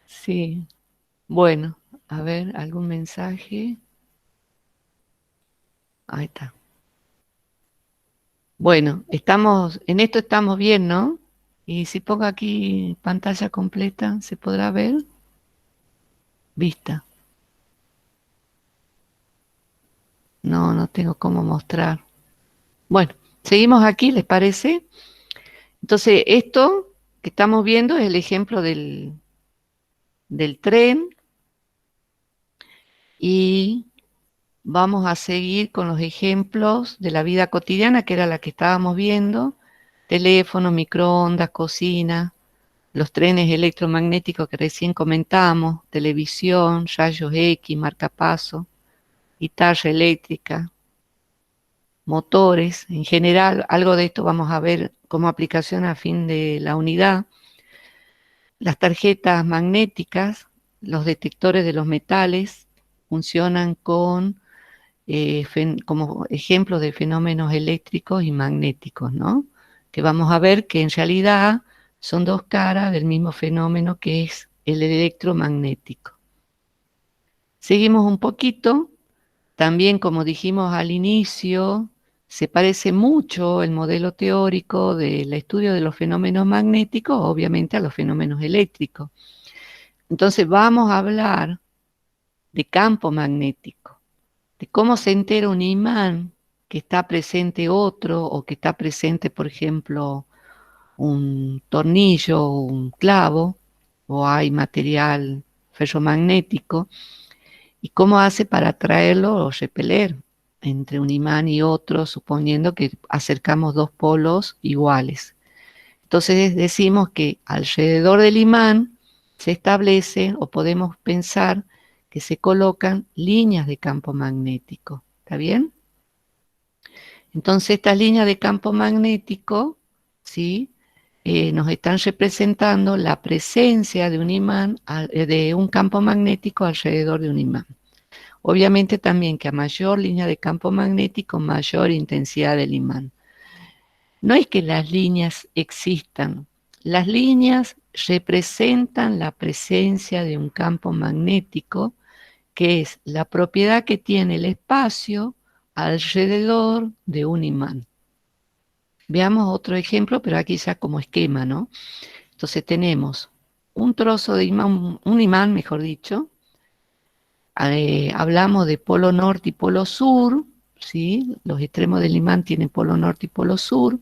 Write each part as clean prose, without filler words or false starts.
Sí, bueno, a ver, algún mensaje. Ahí está. Bueno, en esto estamos bien, ¿no? Y si pongo aquí pantalla completa, ¿se podrá ver? Vista. No, no tengo cómo mostrar. Bueno, seguimos aquí, ¿les parece? Entonces, esto que estamos viendo es el ejemplo del tren y vamos a seguir con los ejemplos de la vida cotidiana, que era la que estábamos viendo. Teléfono, microondas, cocina, los trenes electromagnéticos que recién comentamos, televisión, rayos X, marcapaso, guitarra eléctrica, motores, en general, algo de esto vamos a ver como aplicación a fin de la unidad. Las tarjetas magnéticas, los detectores de los metales, funcionan como ejemplos de fenómenos eléctricos y magnéticos, ¿no? Que vamos a ver que en realidad son dos caras del mismo fenómeno que es el electromagnético. Seguimos un poquito. También, como dijimos al inicio, se parece mucho el modelo teórico del estudio de los fenómenos magnéticos, obviamente, a los fenómenos eléctricos. Entonces, vamos a hablar de campo magnético, de cómo se entera un imán que está presente otro o que está presente, por ejemplo, un tornillo o un clavo, o hay material ferromagnético, y cómo hace para atraerlo o repeler entre un imán y otro, suponiendo que acercamos dos polos iguales. Entonces decimos que alrededor del imán se establece o podemos pensar que se colocan líneas de campo magnético. ¿Está bien? Entonces estas líneas de campo magnético, ¿sí? Nos están representando la presencia de un imán, de un campo magnético alrededor de un imán. Obviamente también que a mayor línea de campo magnético, mayor intensidad del imán. No es que las líneas existan, las líneas representan la presencia de un campo magnético, que es la propiedad que tiene el espacio alrededor de un imán. Veamos otro ejemplo, pero aquí ya como esquema, ¿no? Entonces tenemos un trozo de imán, un imán, mejor dicho. Hablamos de polo norte y polo sur, ¿sí? Los extremos del imán tienen polo norte y polo sur.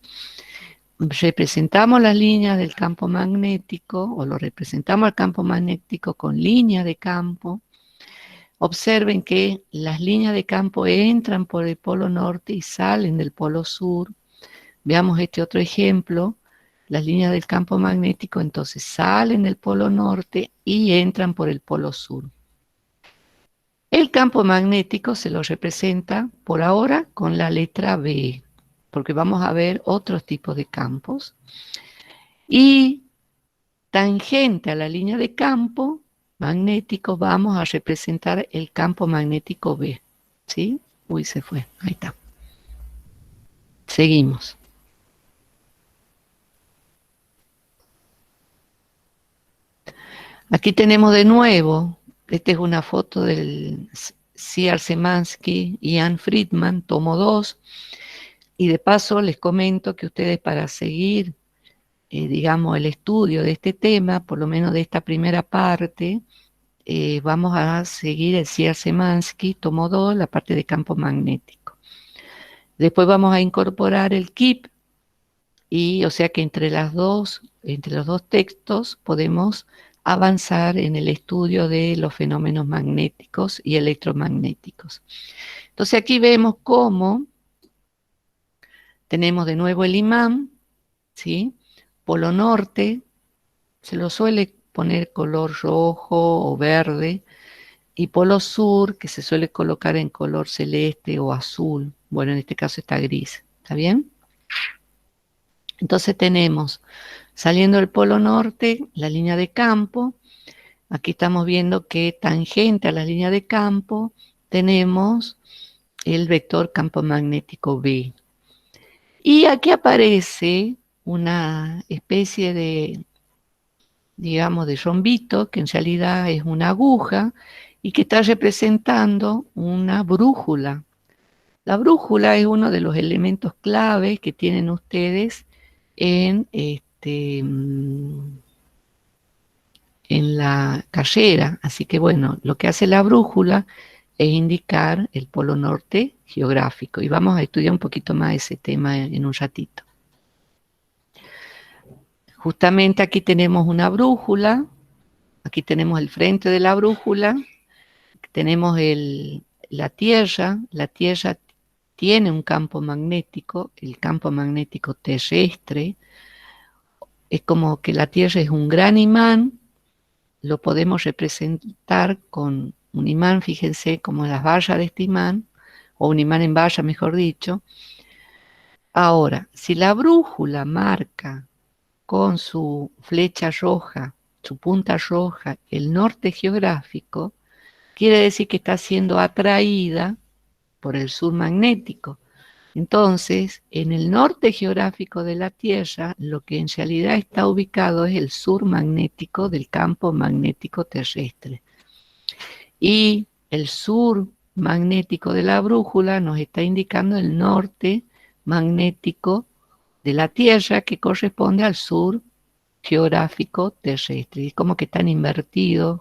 Representamos las líneas del campo magnético o lo representamos al campo magnético con líneas de campo. Observen que las líneas de campo entran por el polo norte y salen del polo sur. Veamos este otro ejemplo. Las líneas del campo magnético entonces salen del polo norte y entran por el polo sur. El campo magnético se lo representa por ahora con la letra B, porque vamos a ver otros tipos de campos. Y tangente a la línea de campo magnético vamos a representar el campo magnético B. ¿Sí? Uy, se fue. Ahí está. Seguimos. Aquí tenemos de nuevo, esta es una foto del C.R. Szymanski y Ian Friedman, tomo 2. Y de paso les comento que ustedes para seguir digamos, el estudio de este tema, por lo menos de esta primera parte, vamos a seguir el Szymanski, tomo 2, la parte de campo magnético. Después vamos a incorporar el KIP, y o sea que entre los dos textos podemos avanzar en el estudio de los fenómenos magnéticos y electromagnéticos. Entonces aquí vemos cómo tenemos de nuevo el imán, ¿sí? Polo norte, se lo suele poner color rojo o verde, y polo sur, que se suele colocar en color celeste o azul. Bueno, en este caso está gris. ¿Está bien? Entonces tenemos, saliendo del polo norte, la línea de campo. Aquí estamos viendo que tangente a la línea de campo tenemos el vector campo magnético B. Y aquí aparece una especie digamos, de rombito, que en realidad es una aguja y que está representando una brújula. La brújula es uno de los elementos clave que tienen ustedes en, en la carrera. Así que bueno, lo que hace la brújula es indicar el polo norte geográfico. Y vamos a estudiar un poquito más ese tema en un ratito. Justamente aquí tenemos una brújula, aquí tenemos el frente de la brújula, tenemos la Tierra tiene un campo magnético, el campo magnético terrestre, es como que la Tierra es un gran imán, lo podemos representar con un imán, fíjense, como las vallas de este imán, o un imán en valla, mejor dicho. Ahora, si la brújula marca con su flecha roja, su punta roja, el norte geográfico, quiere decir que está siendo atraída por el sur magnético. Entonces, en el norte geográfico de la Tierra, lo que en realidad está ubicado es el sur magnético del campo magnético terrestre. Y el sur magnético de la brújula nos está indicando el norte magnético de la Tierra, que corresponde al sur geográfico terrestre. Es como que están invertidos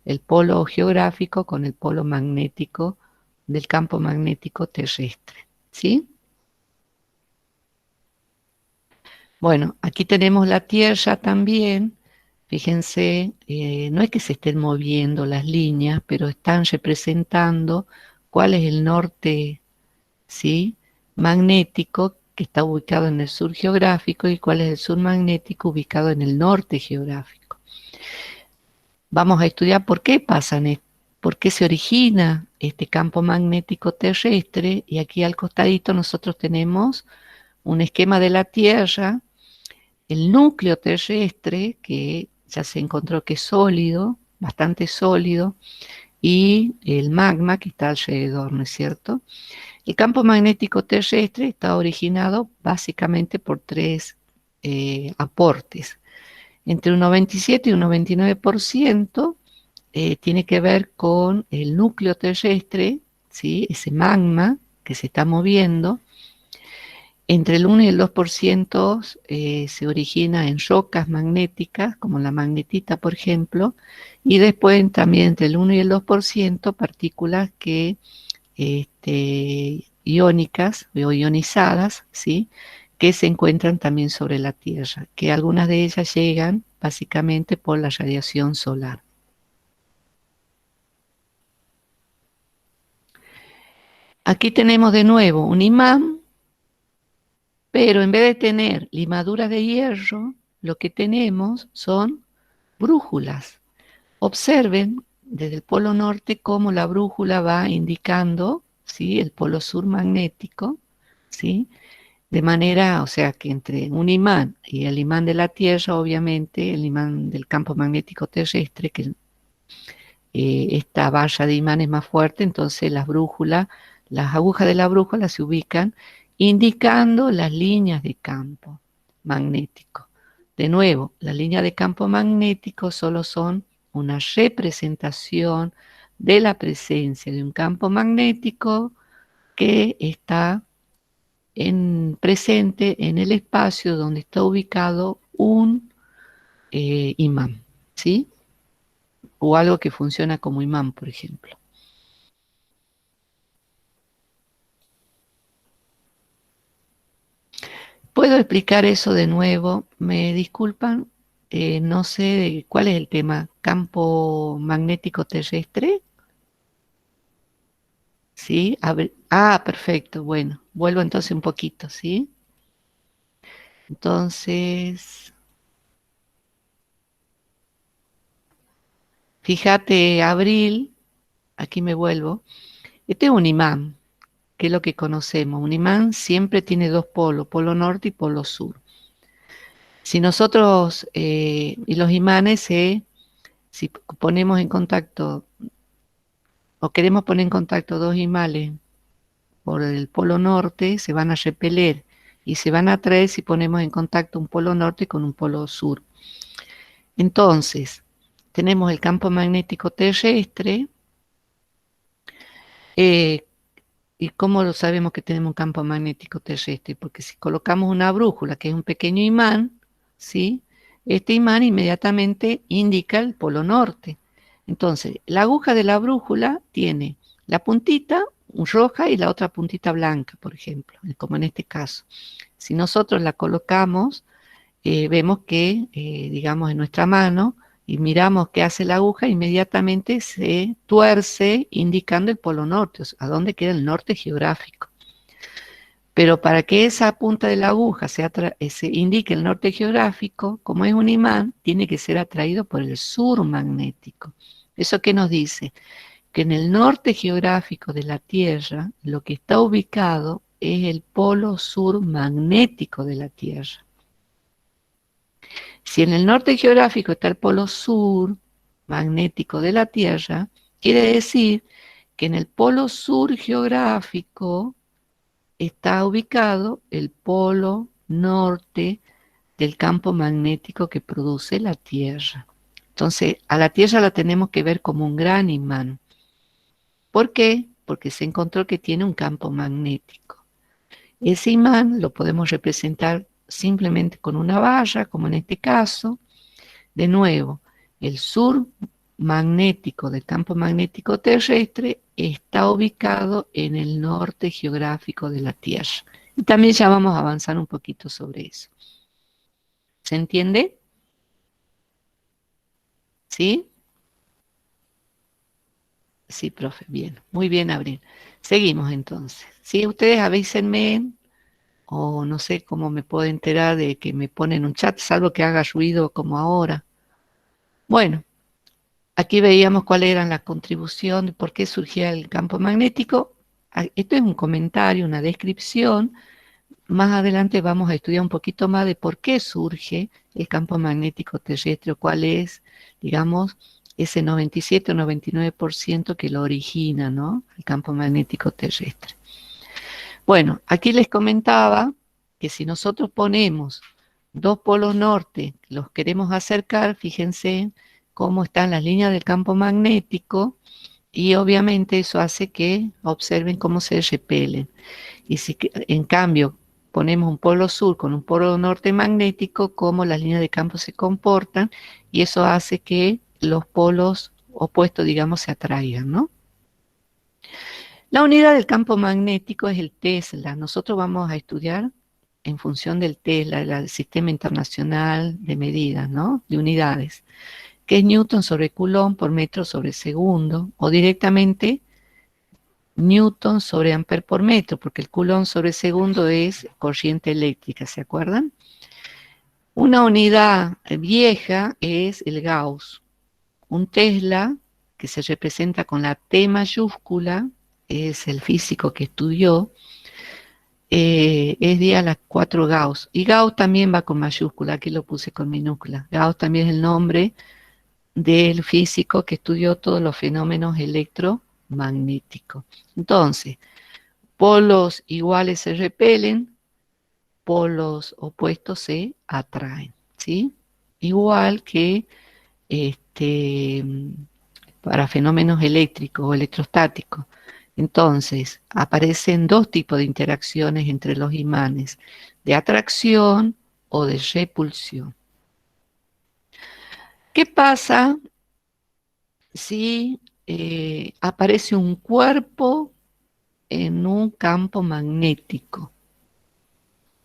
el polo geográfico con el polo magnético del campo magnético terrestre. ¿Sí? Bueno, aquí tenemos la Tierra también. Fíjense, no es que se estén moviendo las líneas, pero están representando cuál es el norte, ¿sí? Magnético que está ubicado en el sur geográfico y cuál es el sur magnético ubicado en el norte geográfico. Vamos a estudiar por qué pasan, por qué se origina este campo magnético terrestre, y aquí al costadito nosotros tenemos un esquema de la Tierra, el núcleo terrestre, que ya se encontró que es sólido, bastante sólido, y el magma que está alrededor, ¿no es cierto? El campo magnético terrestre está originado básicamente por tres aportes. Entre un 97 y un 99% tiene que ver con el núcleo terrestre, ¿sí? Ese magma que se está moviendo. Entre el 1 y el 2% se origina en rocas magnéticas, como la magnetita, por ejemplo, y después también entre el 1 y el 2% partículas que, iónicas o ionizadas, ¿sí? Que se encuentran también sobre la Tierra, que algunas de ellas llegan básicamente por la radiación solar. Aquí tenemos de nuevo un imán, pero en vez de tener limaduras de hierro, lo que tenemos son brújulas. Observen desde el polo norte cómo la brújula va indicando, ¿sí? El polo sur magnético, ¿sí? De manera, o sea, que entre un imán y el imán de la Tierra, obviamente, el imán del campo magnético terrestre, que esta valla de imán es más fuerte, entonces las brújulas, las agujas de la brújula se ubican indicando las líneas de campo magnético. De nuevo, las líneas de campo magnético solo son una representación de la presencia de un campo magnético que está presente en el espacio donde está ubicado un imán, ¿sí? O algo que funciona como imán, por ejemplo. ¿Puedo explicar eso de nuevo? ¿Me disculpan? No sé cuál es el tema. ¿Campo magnético terrestre? ¿Sí? Perfecto. Bueno, vuelvo entonces un poquito, ¿sí? Entonces, fíjate, Abril, aquí me vuelvo. Este es un imán, que es lo que conocemos. Un imán siempre tiene dos polos, polo norte y polo sur. Si nosotros, y los imanes, si ponemos en contacto o queremos poner en contacto dos imanes por el polo norte, se van a repeler y se van a atraer si ponemos en contacto un polo norte con un polo sur. Entonces, tenemos el campo magnético terrestre. eh, ¿Y cómo lo sabemos que tenemos un campo magnético terrestre? Porque si colocamos una brújula, que es un pequeño imán, ¿sí? Este imán inmediatamente indica el polo norte. Entonces, la aguja de la brújula tiene la puntita roja y la otra puntita blanca, por ejemplo, como en este caso. Si nosotros la colocamos, vemos que, digamos, en nuestra mano y miramos qué hace la aguja, inmediatamente se tuerce indicando el polo norte, o sea, a dónde queda el norte geográfico. Pero para que esa punta de la aguja se indique el norte geográfico, como es un imán, tiene que ser atraído por el sur magnético. ¿Eso qué nos dice? Que en el norte geográfico de la Tierra, lo que está ubicado es el polo sur magnético de la Tierra. Si en el norte geográfico está el polo sur magnético de la Tierra, quiere decir que en el polo sur geográfico está ubicado el polo norte del campo magnético que produce la Tierra. Entonces, a la Tierra la tenemos que ver como un gran imán. ¿Por qué? Porque se encontró que tiene un campo magnético. Ese imán lo podemos representar simplemente con una barra, como en este caso. De nuevo, el sur magnético del campo magnético terrestre está ubicado en el norte geográfico de la Tierra. Y también ya vamos a avanzar un poquito sobre eso. ¿Se entiende? ¿Sí? Sí, profe, bien. Muy bien, Abril. Seguimos entonces. Sí, ustedes avísenme o no sé cómo me puedo enterar de que me ponen un chat, salvo que haga ruido como ahora. Bueno, aquí veíamos cuál era la contribución, de por qué surgía el campo magnético. Esto es un comentario, una descripción. Más adelante vamos a estudiar un poquito más de por qué surge el campo magnético terrestre, o cuál es, digamos, ese 97 o 99% que lo origina, ¿no? El campo magnético terrestre. Bueno, aquí les comentaba que si nosotros ponemos dos polos norte, los queremos acercar, fíjense cómo están las líneas del campo magnético y obviamente eso hace que observen cómo se repelen. Y si en cambio ponemos un polo sur con un polo norte magnético, cómo las líneas de campo se comportan y eso hace que los polos opuestos, digamos, se atraigan, ¿no? La unidad del campo magnético es el Tesla. Nosotros vamos a estudiar en función del Tesla, el Sistema Internacional de Medidas, ¿no? De unidades, que es Newton sobre Coulomb por metro sobre segundo, o directamente Newton sobre Ampere por metro, porque el Coulomb sobre segundo es corriente eléctrica, ¿se acuerdan? Una unidad vieja es el Gauss. Un Tesla, que se representa con la T mayúscula, es el físico que estudió, es día a las 4 Gauss. Y Gauss también va con mayúscula, aquí lo puse con minúscula. Gauss también es el nombre del físico que estudió todos los fenómenos electromagnéticos. Entonces, polos iguales se repelen, polos opuestos se atraen, ¿sí? Igual que este, para fenómenos eléctricos o electrostáticos. Entonces, aparecen dos tipos de interacciones entre los imanes, de atracción o de repulsión. ¿Qué pasa si aparece un cuerpo en un campo magnético?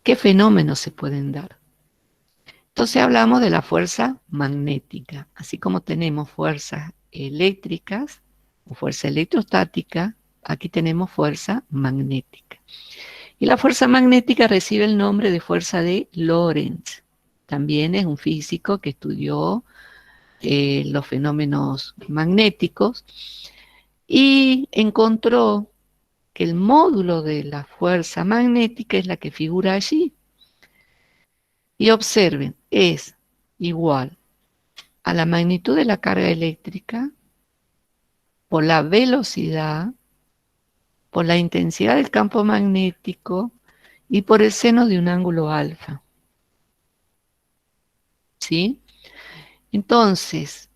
¿Qué fenómenos se pueden dar? Entonces hablamos de la fuerza magnética, así como tenemos fuerzas eléctricas o fuerza electrostática, aquí tenemos fuerza magnética. Y la fuerza magnética recibe el nombre de fuerza de Lorentz. También es un físico que estudió los fenómenos magnéticos y encontró que el módulo de la fuerza magnética es la que figura allí. Y observen, es igual a la magnitud de la carga eléctrica por la velocidad, por la intensidad del campo magnético y por el seno de un ángulo alfa. ¿Sí? Entonces,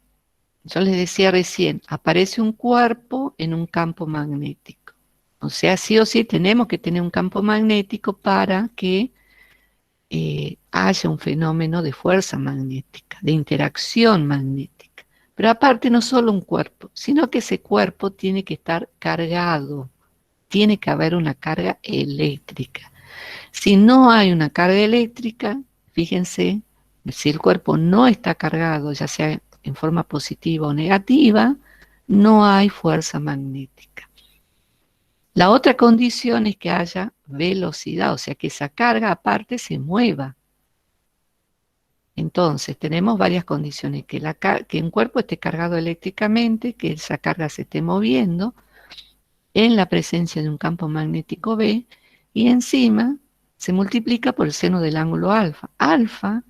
yo les decía recién, aparece un cuerpo en un campo magnético. O sea, sí o sí tenemos que tener un campo magnético para que haya un fenómeno de fuerza magnética, de interacción magnética. Pero aparte no solo un cuerpo, sino que ese cuerpo tiene que estar cargado, tiene que haber una carga eléctrica. Si no hay una carga eléctrica, fíjense, si el cuerpo no está cargado, ya sea en forma positiva o negativa, no hay fuerza magnética. La otra condición es que haya velocidad, o sea, que esa carga aparte se mueva. Entonces, tenemos varias condiciones, que un cuerpo esté cargado eléctricamente, que esa carga se esté moviendo en la presencia de un campo magnético B, y encima se multiplica por el seno del ángulo alfa. Alfa,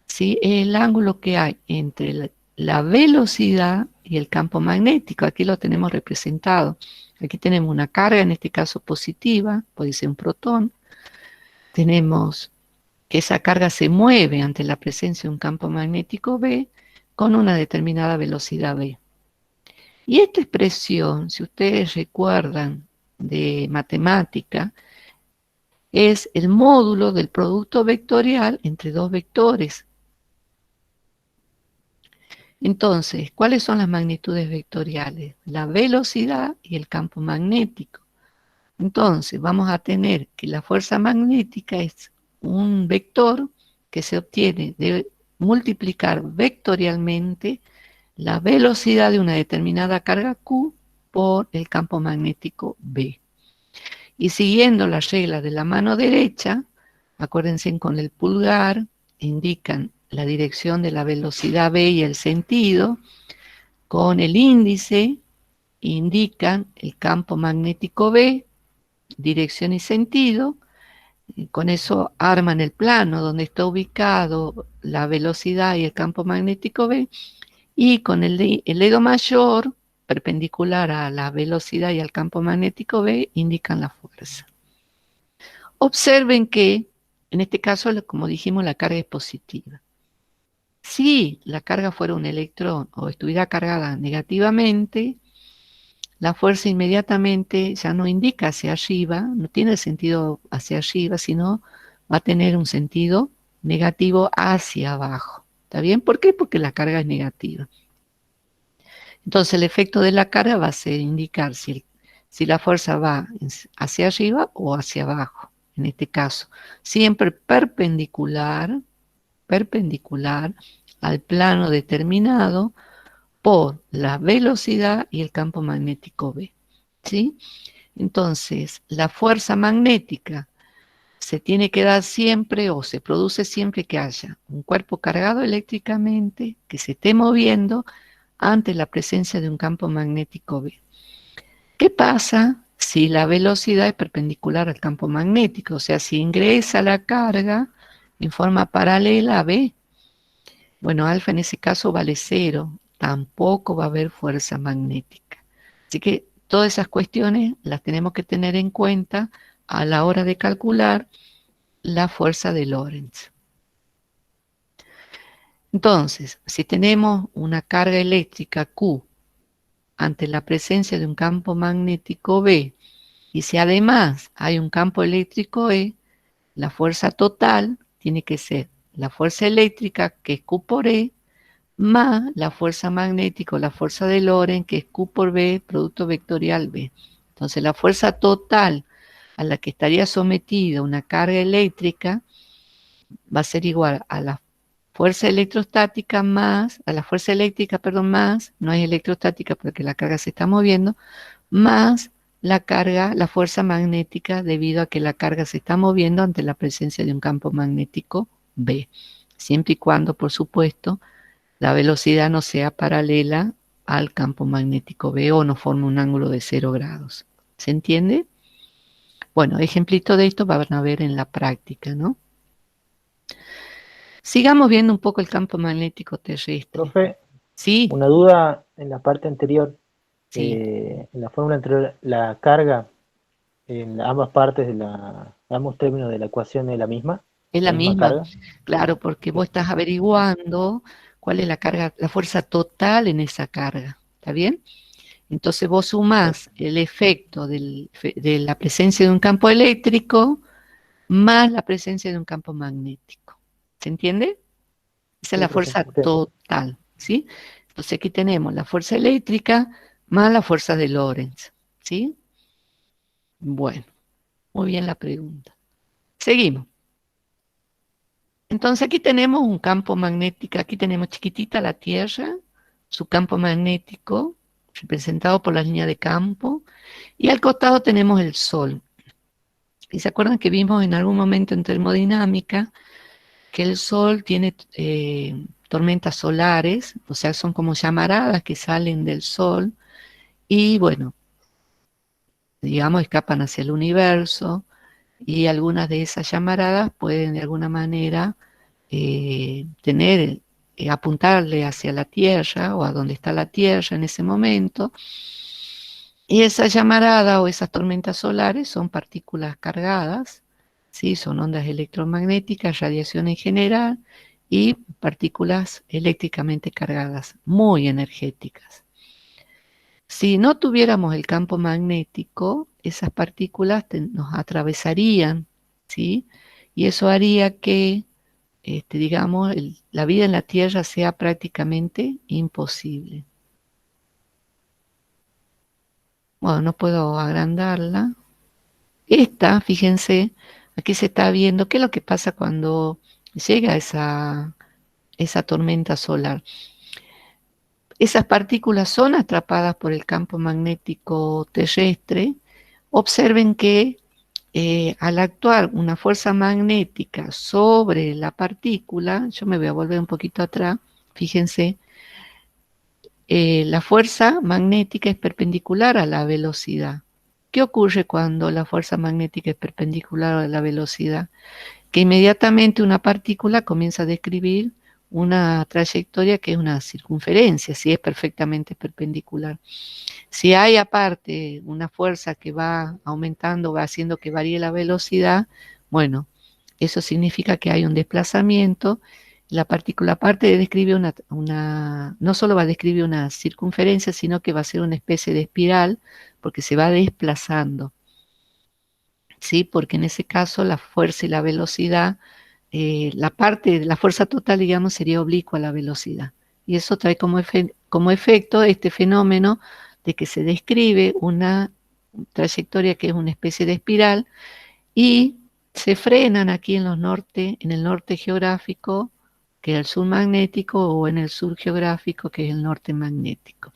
¿sí?, es el ángulo que hay entre la velocidad y el campo magnético. Aquí lo tenemos representado. Aquí tenemos una carga, en este caso positiva, puede ser un protón. Tenemos que esa carga se mueve ante la presencia de un campo magnético B con una determinada velocidad B. Y esta expresión, si ustedes recuerdan de matemática, es el módulo del producto vectorial entre dos vectores. Entonces, ¿cuáles son las magnitudes vectoriales? La velocidad y el campo magnético. Entonces, vamos a tener que la fuerza magnética es un vector que se obtiene de multiplicar vectorialmente la velocidad de una determinada carga Q por el campo magnético B. Y siguiendo las reglas de la mano derecha, acuérdense, con el pulgar indican la dirección de la velocidad B y el sentido, con el índice indican el campo magnético B, dirección y sentido. Y con eso arman el plano donde está ubicado la velocidad y el campo magnético B, y con el dedo mayor, perpendicular a la velocidad y al campo magnético B, indican la fuerza. Observen que, en este caso, como dijimos, la carga es positiva. Si la carga fuera un electrón o estuviera cargada negativamente, la fuerza inmediatamente ya no indica hacia arriba, no tiene sentido hacia arriba, sino va a tener un sentido negativo hacia abajo. ¿Está bien? ¿Por qué? Porque la carga es negativa. Entonces el efecto de la carga va a ser indicar si la fuerza va hacia arriba o hacia abajo. En este caso, siempre perpendicular al plano determinado por la velocidad y el campo magnético B. ¿Sí? Entonces, la fuerza magnética se tiene que dar siempre o se produce siempre que haya un cuerpo cargado eléctricamente que se esté moviendo ante la presencia de un campo magnético B. ¿Qué pasa si la velocidad es perpendicular al campo magnético? O sea, si ingresa la carga en forma paralela a B. Bueno, alfa en ese caso vale 0, tampoco va a haber fuerza magnética. Así que todas esas cuestiones las tenemos que tener en cuenta a la hora de calcular la fuerza de Lorentz. Entonces, si tenemos una carga eléctrica Q ante la presencia de un campo magnético B, y si además hay un campo eléctrico E, la fuerza total tiene que ser la fuerza eléctrica, que es Q por E, más la fuerza magnética o la fuerza de Lorentz, que es Q por B, producto vectorial B. Entonces, la fuerza total a la que estaría sometida una carga eléctrica va a ser igual a la fuerza electrostática más, a la fuerza eléctrica, perdón, más, no es electrostática porque la carga se está moviendo, más la carga, la fuerza magnética, debido a que la carga se está moviendo ante la presencia de un campo magnético B, siempre y cuando, por supuesto, la velocidad no sea paralela al campo magnético B o no forme un ángulo de 0 grados. ¿Se entiende? Bueno, ejemplito de esto van a ver en la práctica, ¿no? Sigamos viendo un poco el campo magnético terrestre. Profe, Sí, una duda en la parte anterior. sí, En la fórmula anterior, la carga en ambas partes ambos términos de la ecuación es es la la misma misma, carga. claro, porque vos estás averiguando cuál es la carga, la fuerza total en esa carga. ¿Está bien? Entonces vos sumás el efecto de la presencia de un campo eléctrico más la presencia de un campo magnético. ¿Se entiende? Esa es Sí, la profe. fuerza Sí. total, ¿sí? Entonces aquí tenemos la fuerza eléctrica más la fuerza de Lorentz, ¿sí? Bueno, muy bien la pregunta. Seguimos. Entonces aquí tenemos un campo magnético, aquí tenemos chiquitita la Tierra, su campo magnético, representado por la línea de campo, y al costado tenemos el Sol. Y se acuerdan que vimos en algún momento en termodinámica que el Sol tiene tormentas solares, o sea, son como llamaradas que salen del Sol y bueno, digamos, escapan hacia el universo y algunas de esas llamaradas pueden de alguna manera apuntarle hacia la Tierra o a donde está la Tierra en ese momento. Y esa llamarada o esas tormentas solares son partículas cargadas, ¿sí? Son ondas electromagnéticas, radiación en general y partículas eléctricamente cargadas, muy energéticas. Si no tuviéramos el campo magnético, esas partículas nos atravesarían, ¿sí? Y eso haría que, digamos, la vida en la Tierra sea prácticamente imposible. Bueno, no puedo agrandarla. Esta, fíjense, aquí se está viendo qué es lo que pasa cuando llega esa tormenta solar. Esas partículas son atrapadas por el campo magnético terrestre. Observen que al actuar una fuerza magnética sobre la partícula, yo me voy a volver un poquito atrás, fíjense, la fuerza magnética es perpendicular a la velocidad. ¿Qué ocurre cuando la fuerza magnética es perpendicular a la velocidad? Que inmediatamente una partícula comienza a describir una trayectoria que es una circunferencia, si es perfectamente perpendicular. Si hay aparte una fuerza que va aumentando, va haciendo que varíe la velocidad, bueno, eso significa que hay un desplazamiento. La partícula aparte de describir no solo va a describir una circunferencia, sino que va a ser una especie de espiral porque se va desplazando. ¿Sí? Porque en ese caso la fuerza y la velocidad, la parte de la fuerza total, digamos, sería oblicua a la velocidad. Y eso trae como efecto este fenómeno de que se describe una trayectoria que es una especie de espiral y se frenan aquí en el norte geográfico, que es el sur magnético, o en el sur geográfico, que es el norte magnético.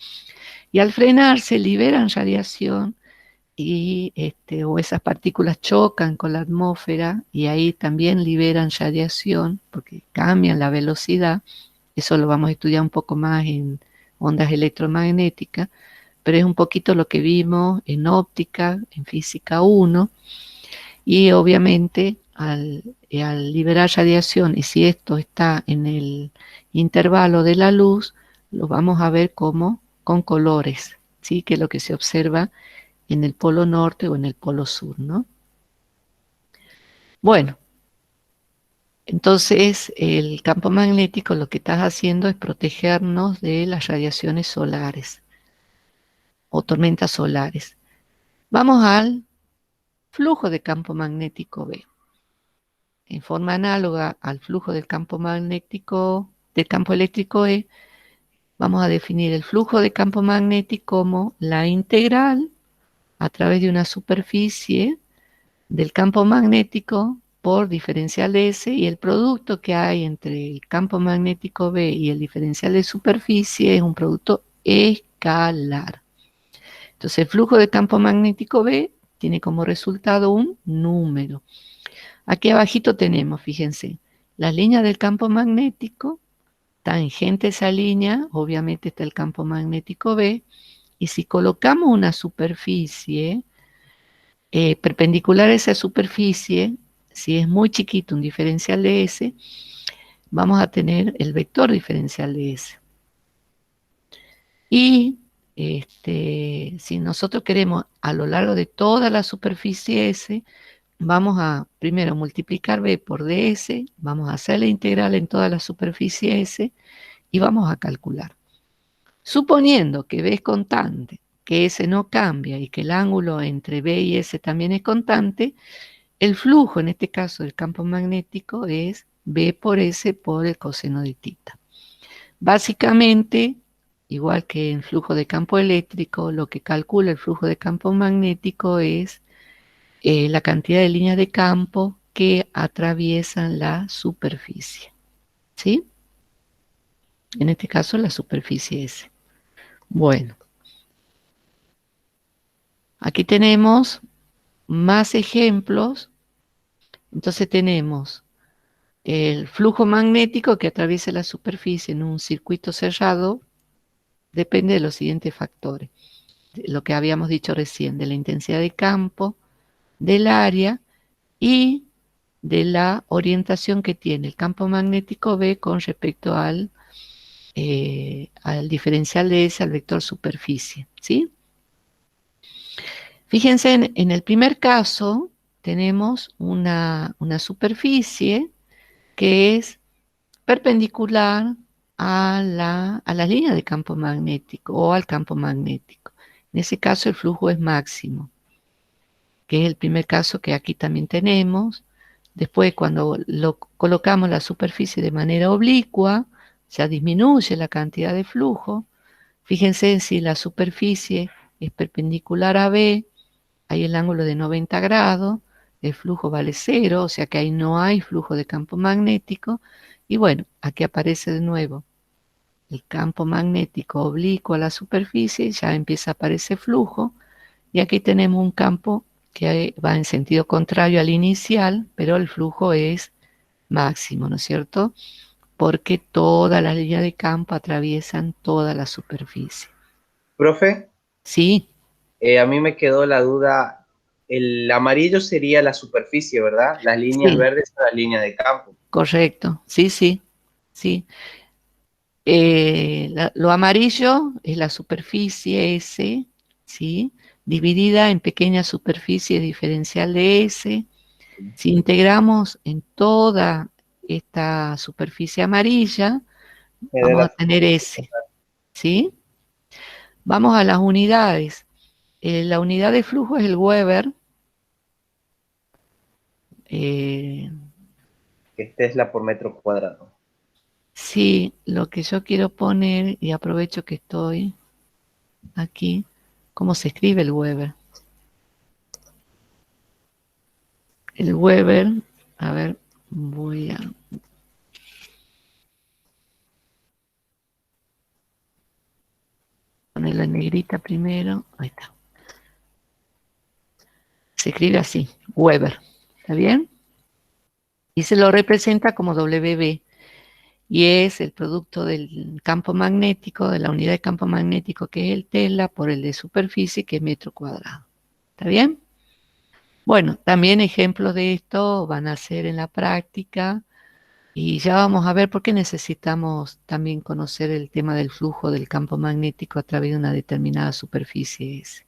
Y al frenarse liberan radiación y o esas partículas chocan con la atmósfera y ahí también liberan radiación porque cambian la velocidad. Eso lo vamos a estudiar un poco más en ondas electromagnéticas, pero es un poquito lo que vimos en óptica, en física 1, y obviamente al liberar radiación, y si esto está en el intervalo de la luz, lo vamos a ver como con colores, ¿sí? Que es lo que se observa en el polo norte o en el polo sur, ¿no? Bueno, entonces el campo magnético lo que está haciendo es protegernos de las radiaciones solares o tormentas solares. Vamos al flujo de campo magnético B. En forma análoga al flujo del campo magnético, del campo eléctrico E, vamos a definir el flujo de campo magnético como la integral a través de una superficie del campo magnético por diferencial de S y el producto que hay entre el campo magnético B y el diferencial de superficie es un producto escalar. Entonces el flujo de campo magnético B tiene como resultado un número. Aquí abajito tenemos, fíjense, las líneas del campo magnético, tangente a esa línea, obviamente está el campo magnético B, y si colocamos una superficie perpendicular a esa superficie, si es muy chiquito un diferencial de S, vamos a tener el vector diferencial de S. Y si nosotros queremos a lo largo de toda la superficie S, vamos a primero multiplicar B por ds, vamos a hacer la integral en toda la superficie S, y vamos a calcular. Suponiendo que B es constante, que S no cambia y que el ángulo entre B y S también es constante, el flujo, en este caso del campo magnético, es B por S por el coseno de tita. Básicamente, igual que en flujo de campo eléctrico, lo que calcula el flujo de campo magnético es la cantidad de líneas de campo que atraviesan la superficie. ¿Sí? En este caso, la superficie S. Bueno, aquí tenemos más ejemplos. Entonces tenemos el flujo magnético que atraviesa la superficie en un circuito cerrado. Depende de los siguientes factores. De lo que habíamos dicho recién, de la intensidad de campo, del área y de la orientación que tiene el campo magnético B con respecto al diferencial de S, al vector superficie. ¿Sí? Fíjense, en el primer caso tenemos una superficie que es perpendicular a la línea de campo magnético o al campo magnético. En ese caso el flujo es máximo, que es el primer caso que aquí también tenemos. Después, cuando colocamos la superficie de manera oblicua, ya disminuye la cantidad de flujo. Fíjense, si la superficie es perpendicular a B, hay el ángulo de 90 grados, el flujo vale cero, o sea que ahí no hay flujo de campo magnético. Y bueno, aquí aparece de nuevo el campo magnético oblicuo a la superficie, ya empieza a aparecer flujo. Y aquí tenemos un campo que va en sentido contrario al inicial, pero el flujo es máximo, ¿no es cierto? Porque todas las líneas de campo atraviesan toda la superficie. Profe, Sí, a mí me quedó la duda, el amarillo sería la superficie, ¿verdad? Las líneas sí, verdes son las líneas de campo. correcto. Sí, sí, sí. Lo amarillo es la superficie S, ¿sí? Dividida en pequeñas superficies diferencial de S. Si integramos en toda esta superficie amarilla, Me da vamos a la tener S, ¿sí? Vamos a las unidades. La unidad de flujo es el Weber. Eh, que Tesla por metro cuadrado. sí, lo que yo quiero poner, y aprovecho que estoy aquí, ¿cómo se escribe el Weber? El Weber, a ver, voy a ponerlo en negrita primero. Ahí está. Se escribe así, Weber. ¿Está bien? Y se lo representa como WB. Y es el producto del campo magnético, de la unidad de campo magnético que es el Tesla, por el de superficie, que es metro cuadrado. ¿Está bien? Bueno, también ejemplos de esto van a ser en la práctica y ya vamos a ver por qué necesitamos también conocer el tema del flujo del campo magnético a través de una determinada superficie S.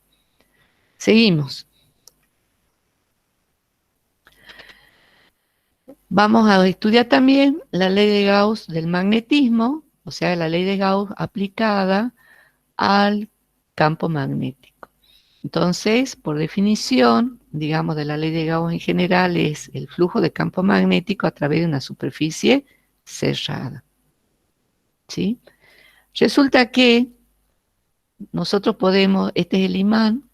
Seguimos. Vamos a estudiar también la ley de Gauss del magnetismo, o sea, la ley de Gauss aplicada al campo magnético. Entonces, por definición, digamos, de la ley de Gauss en general, es el flujo de campo magnético a través de una superficie cerrada. ¿Sí? Resulta que nosotros podemos, este es el imán,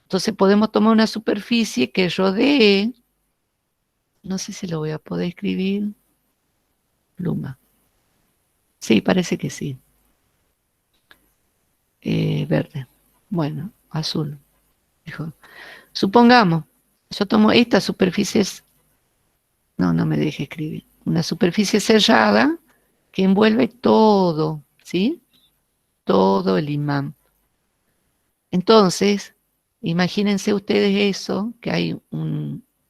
entonces podemos tomar una superficie que rodee, no sé si lo voy a poder escribir, pluma. Sí, parece que sí. Verde. Bueno, azul. Mejor. Supongamos, yo tomo esta superficie, no, no me deje escribir, una superficie cerrada que envuelve todo, ¿sí? Todo el imán. Entonces, imagínense ustedes eso, que hay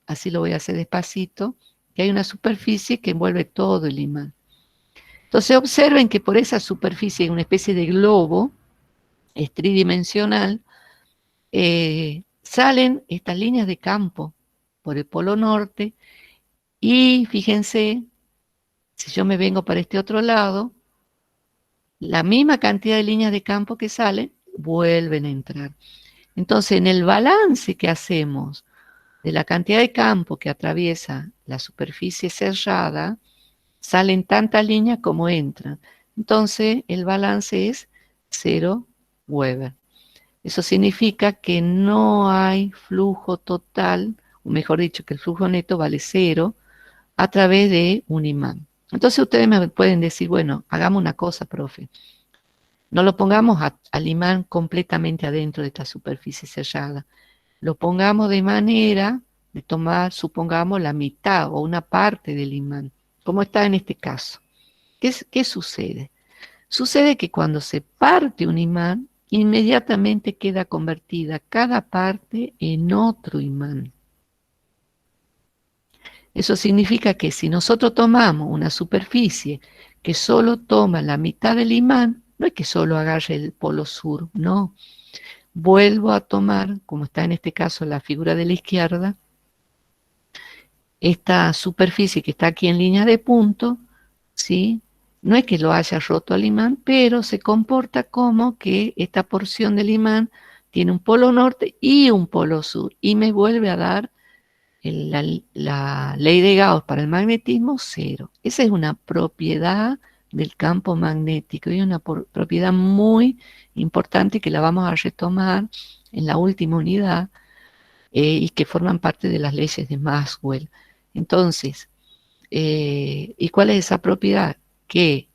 así lo voy a hacer despacito, que hay una superficie que envuelve todo el imán. Entonces observen que por esa superficie hay una especie de globo, es tridimensional, salen estas líneas de campo por el polo norte y fíjense, si yo me vengo para este otro lado, la misma cantidad de líneas de campo que salen, vuelven a entrar. Entonces, en el balance que hacemos de la cantidad de campo que atraviesa la superficie cerrada, salen tantas líneas como entran. Entonces, el balance es 0 Weber. Eso significa que no hay flujo total, o mejor dicho, que el flujo neto vale 0 a través de un imán. Entonces ustedes me pueden decir, bueno, hagamos una cosa, profe. No lo pongamos al imán completamente adentro de esta superficie cerrada. Lo pongamos de manera de tomar, supongamos, la mitad o una parte del imán, como está en este caso. ¿Qué sucede? Sucede que cuando se parte un imán, inmediatamente queda convertida cada parte en otro imán. Eso significa que si nosotros tomamos una superficie que solo toma la mitad del imán, no es que solo agarre el polo sur, no. Vuelvo a tomar, como está en este caso la figura de la izquierda, esta superficie que está aquí en línea de punto, ¿sí? No es que lo haya roto al imán, pero se comporta como que esta porción del imán tiene un polo norte y un polo sur, y me vuelve a dar la ley de Gauss para el magnetismo, 0. Esa es una propiedad del campo magnético y una propiedad muy importante que la vamos a retomar en la última unidad y que forman parte de las leyes de Maxwell. Entonces, ¿y cuál es esa propiedad? Que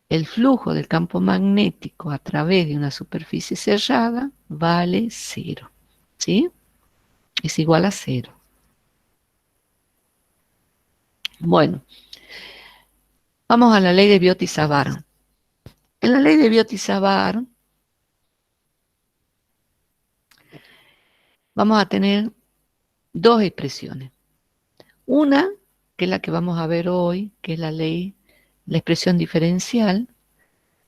el flujo del campo magnético a través de una superficie cerrada vale 0. ¿Sí? Es igual a 0. Bueno, vamos a la ley de Biot y Savart. En la ley de Biot y Savart vamos a tener dos expresiones. Una, que es la que vamos a ver hoy, que es la expresión diferencial,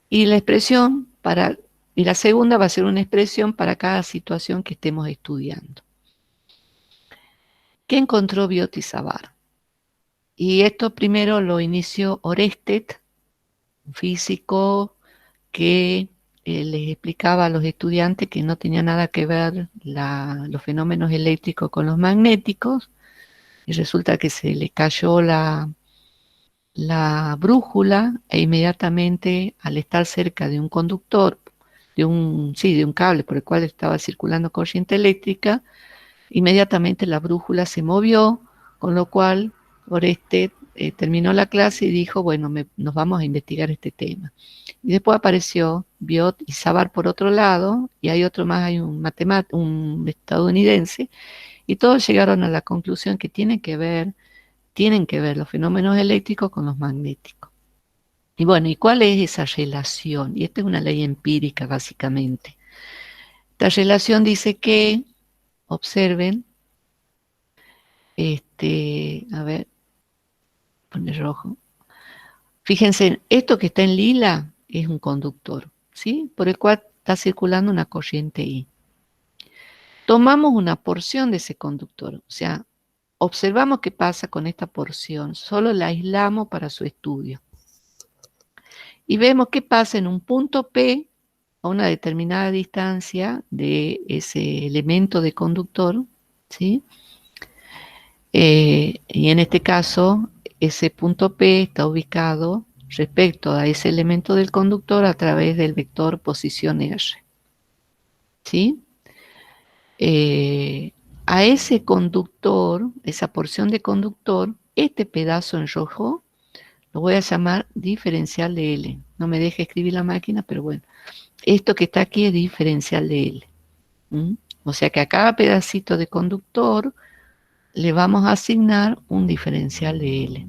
y la segunda va a ser una expresión para cada situación que estemos estudiando. ¿Qué encontró Biot y Savart? Y esto primero lo inició Oersted, un físico que les explicaba a los estudiantes que no tenía nada que ver los fenómenos eléctricos con los magnéticos, y resulta que se le cayó la brújula e inmediatamente al estar cerca de un conductor, de un cable por el cual estaba circulando corriente eléctrica, inmediatamente la brújula se movió, con lo cual Oersted terminó la clase y dijo, bueno, nos vamos a investigar este tema. Y después apareció Biot y Savart por otro lado, y hay otro más, hay un estadounidense, y todos llegaron a la conclusión que tienen que ver los fenómenos eléctricos con los magnéticos. Y bueno, ¿y cuál es esa relación? Y esta es una ley empírica, básicamente. Esta relación dice que, observen, a ver, pone rojo. Fíjense, esto que está en lila es un conductor, ¿sí? Por el cual está circulando una corriente I. Tomamos una porción de ese conductor, o sea, observamos qué pasa con esta porción, solo la aislamos para su estudio. Y vemos qué pasa en un punto P a una determinada distancia de ese elemento de conductor, ¿sí? Y en este caso, ese punto P está ubicado respecto a ese elemento del conductor a través del vector posición R. ¿Sí? A ese conductor, esa porción de conductor, este pedazo en rojo, lo voy a llamar diferencial de L. No me deja escribir la máquina, pero bueno. Esto que está aquí es diferencial de L. O sea que a cada pedacito de conductor le vamos a asignar un diferencial de L,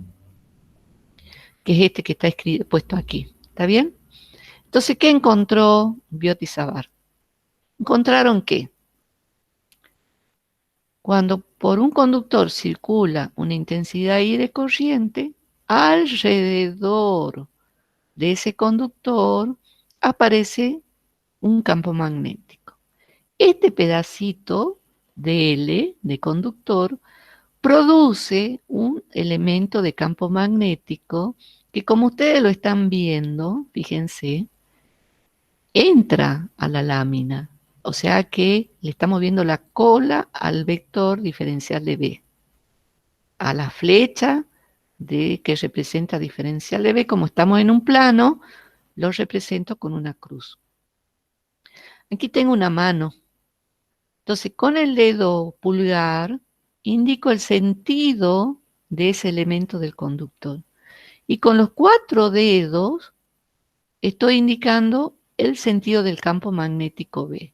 que es este que está puesto aquí. ¿Está bien? Entonces, ¿qué encontró Biot y Savart? Encontraron que cuando por un conductor circula una intensidad I de corriente, alrededor de ese conductor aparece un campo magnético. Este pedacito de L, de conductor, produce un elemento de campo magnético que como ustedes lo están viendo, fíjense, entra a la lámina. O sea que le estamos viendo la cola al vector diferencial de B, a la flecha que representa diferencial de B. Como estamos en un plano, lo represento con una cruz. Aquí tengo una mano. Entonces, con el dedo pulgar indico el sentido de ese elemento del conductor. Y con los 4 dedos estoy indicando el sentido del campo magnético B.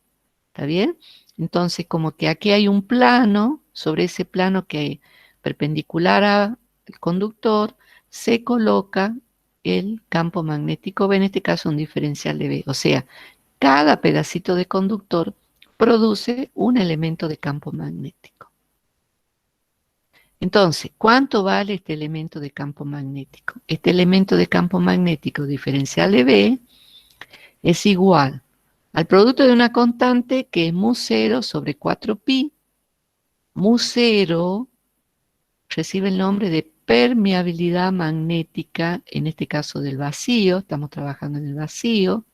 ¿Está bien? Entonces, como que aquí hay un plano, sobre ese plano que es perpendicular al conductor, se coloca el campo magnético B, en este caso un diferencial de B. O sea, cada pedacito de conductor produce un elemento de campo magnético. Entonces, ¿cuánto vale este elemento de campo magnético? Este elemento de campo magnético diferencial de B es igual al producto de una constante que es mu0 sobre 4pi. Mu0 recibe el nombre de permeabilidad magnética, en este caso del vacío, estamos trabajando en el vacío.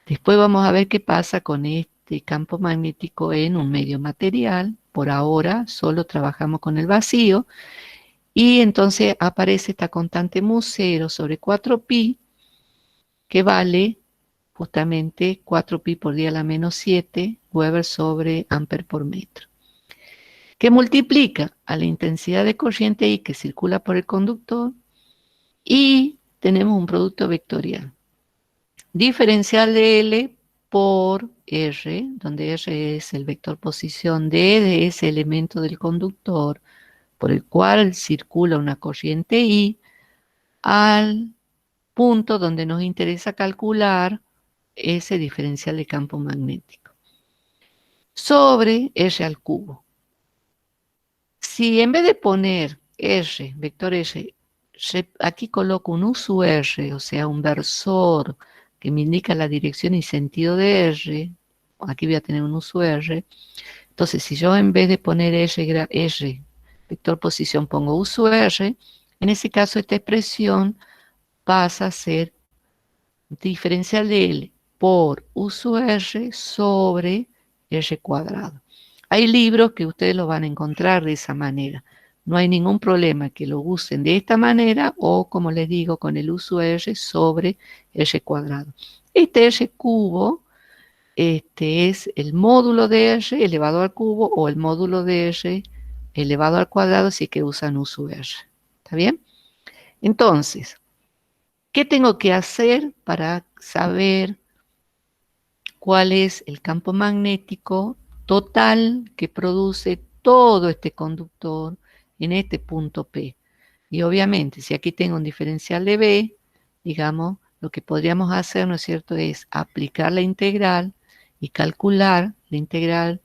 Después vamos a ver qué pasa con este campo magnético en un medio material. Por ahora solo trabajamos con el vacío. Y entonces aparece esta constante mu0 sobre 4pi, que vale justamente 4pi por 10 a la menos 7 Weber sobre amper por metro, que multiplica a la intensidad de corriente I que circula por el conductor y tenemos un producto vectorial. Diferencial de L por R, donde R es el vector posición de ese elemento del conductor por el cual circula una corriente I, al punto donde nos interesa calcular ese diferencial de campo magnético, sobre R al cubo. Si en vez de poner R, vector R, aquí coloco un U sub R, o sea, un versor que me indica la dirección y sentido de R, aquí voy a tener un U sub R, entonces si yo en vez de poner R, vector posición, pongo U sub R, en ese caso esta expresión pasa a ser diferencial de L por U sub R sobre R cuadrado. Hay libros que ustedes lo van a encontrar de esa manera. No hay ningún problema que lo usen de esta manera o, como les digo, con el U sub R sobre R cuadrado. Este R cubo es el módulo de R elevado al cubo o el módulo de R elevado al cuadrado si es que usan U sub R. ¿Está bien? Entonces, ¿qué tengo que hacer para saber cuál es el campo magnético total que produce todo este conductor en este punto P? Y obviamente, si aquí tengo un diferencial de B, digamos, lo que podríamos hacer, ¿no es cierto?, es aplicar la integral y calcular la integral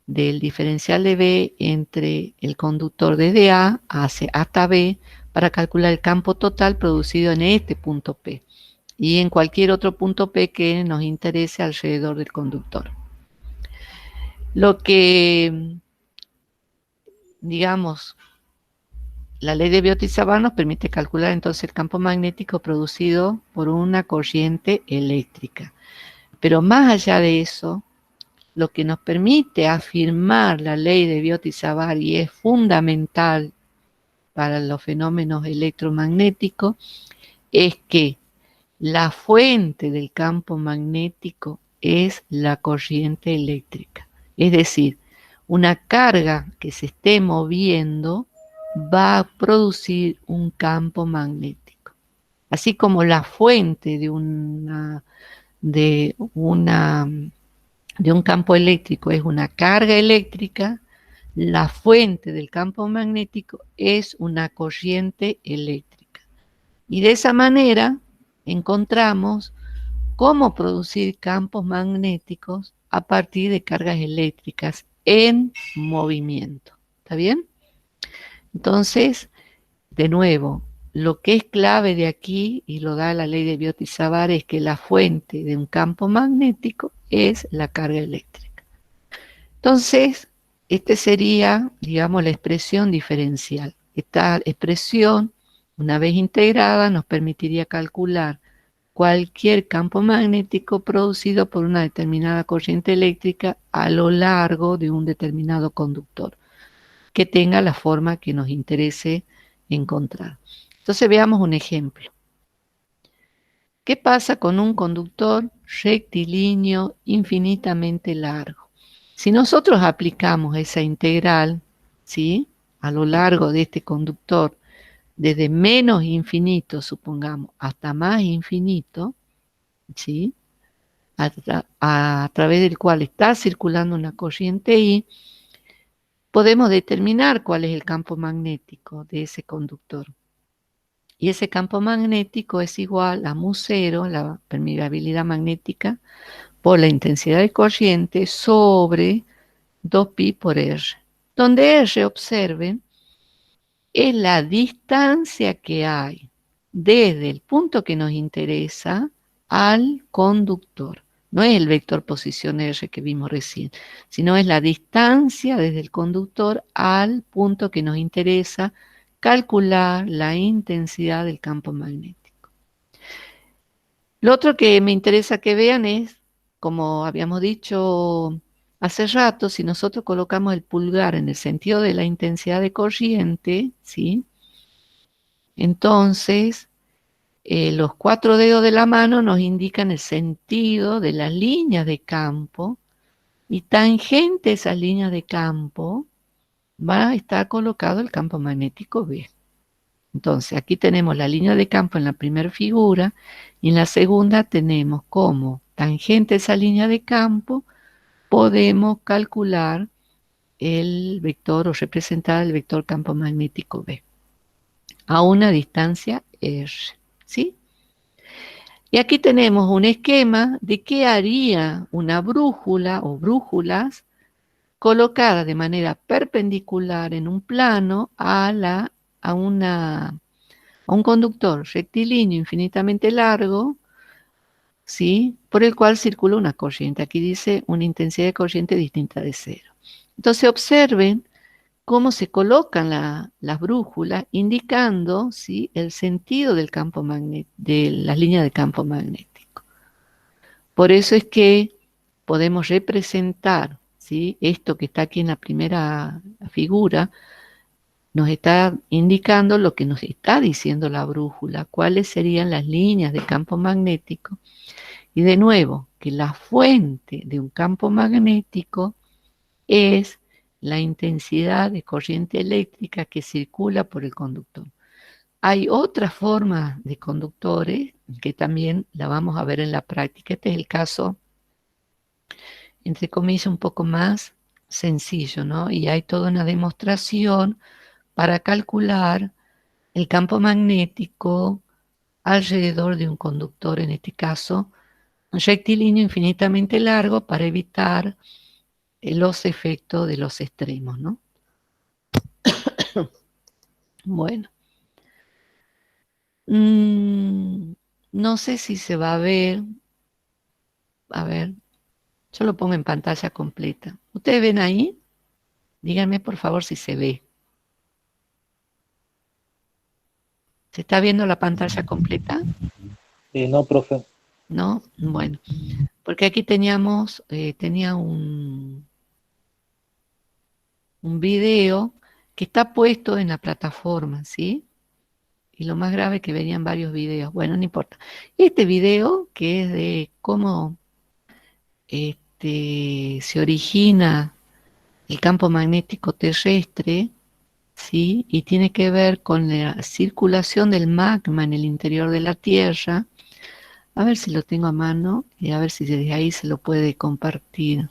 del diferencial de B entre el conductor desde A hasta B para calcular el campo total producido en este punto P y en cualquier otro punto P que nos interese alrededor del conductor. Lo que, digamos, la ley de Biot-Savart nos permite calcular entonces el campo magnético producido por una corriente eléctrica. Pero más allá de eso, lo que nos permite afirmar la ley de Biot-Savart y es fundamental para los fenómenos electromagnéticos es que la fuente del campo magnético es la corriente eléctrica. Es decir, una carga que se esté moviendo va a producir un campo magnético. Así como la fuente de un campo eléctrico es una carga eléctrica, la fuente del campo magnético es una corriente eléctrica. Y de esa manera encontramos cómo producir campos magnéticos a partir de cargas eléctricas en movimiento. ¿Está bien? Entonces, de nuevo, lo que es clave de aquí, y lo da la ley de Biot-Savart, es que la fuente de un campo magnético es la carga eléctrica. Entonces, esta sería, digamos, la expresión diferencial. Esta expresión Una vez integrada, nos permitiría calcular cualquier campo magnético producido por una determinada corriente eléctrica a lo largo de un determinado conductor, que tenga la forma que nos interese encontrar. Entonces veamos un ejemplo. ¿Qué pasa con un conductor rectilíneo infinitamente largo? Si nosotros aplicamos esa integral, ¿sí?, a lo largo de este conductor, desde menos infinito, supongamos, hasta más infinito, ¿sí?, a través del cual está circulando una corriente I, podemos determinar cuál es el campo magnético de ese conductor. Y ese campo magnético es igual a mu0, la permeabilidad magnética, por la intensidad de corriente sobre 2pi por R, donde R, observen, es la distancia que hay desde el punto que nos interesa al conductor. No es el vector posición R que vimos recién, sino es la distancia desde el conductor al punto que nos interesa calcular la intensidad del campo magnético. Lo otro que me interesa que vean es, como habíamos dicho hace rato, si nosotros colocamos el pulgar en el sentido de la intensidad de corriente, ¿sí?, entonces los 4 dedos de la mano nos indican el sentido de las líneas de campo, y tangente a esas líneas de campo va a estar colocado el campo magnético B. Entonces aquí tenemos la línea de campo en la primera figura, y en la segunda tenemos como tangente a esa línea de campo podemos calcular el vector o representar el vector campo magnético B a una distancia R, ¿sí? Y aquí tenemos un esquema de qué haría una brújula o brújulas colocada de manera perpendicular en un plano a un conductor rectilíneo infinitamente largo, ¿sí?, por el cual circula una corriente. Aquí dice una intensidad de corriente distinta de cero. Entonces observen cómo se colocan las brújulas indicando, ¿sí?, el sentido del campo de las líneas de campo magnético. Por eso es que podemos representar, ¿sí?, esto que está aquí en la primera figura, nos está indicando lo que nos está diciendo la brújula, cuáles serían las líneas de campo magnético. Y de nuevo, que la fuente de un campo magnético es la intensidad de corriente eléctrica que circula por el conductor. Hay otras formas de conductores que también la vamos a ver en la práctica. Este es el caso, entre comillas, un poco más sencillo, ¿no? Y hay toda una demostración para calcular el campo magnético alrededor de un conductor, en este caso, rectilíneo infinitamente largo, para evitar los efectos de los extremos, ¿no? Bueno. No sé si se va a ver. A ver, yo lo pongo en pantalla completa. ¿Ustedes ven ahí? Díganme por favor si se ve. ¿Se está viendo la pantalla completa? No, profe. ¿No? Bueno, porque aquí tenía un video que está puesto en la plataforma, ¿sí? Y lo más grave es que venían varios videos. Bueno, no importa. Este video, que es de cómo se origina el campo magnético terrestre, ¿sí?, y tiene que ver con la circulación del magma en el interior de la Tierra. A ver si lo tengo a mano y a ver si desde ahí se lo puede compartir.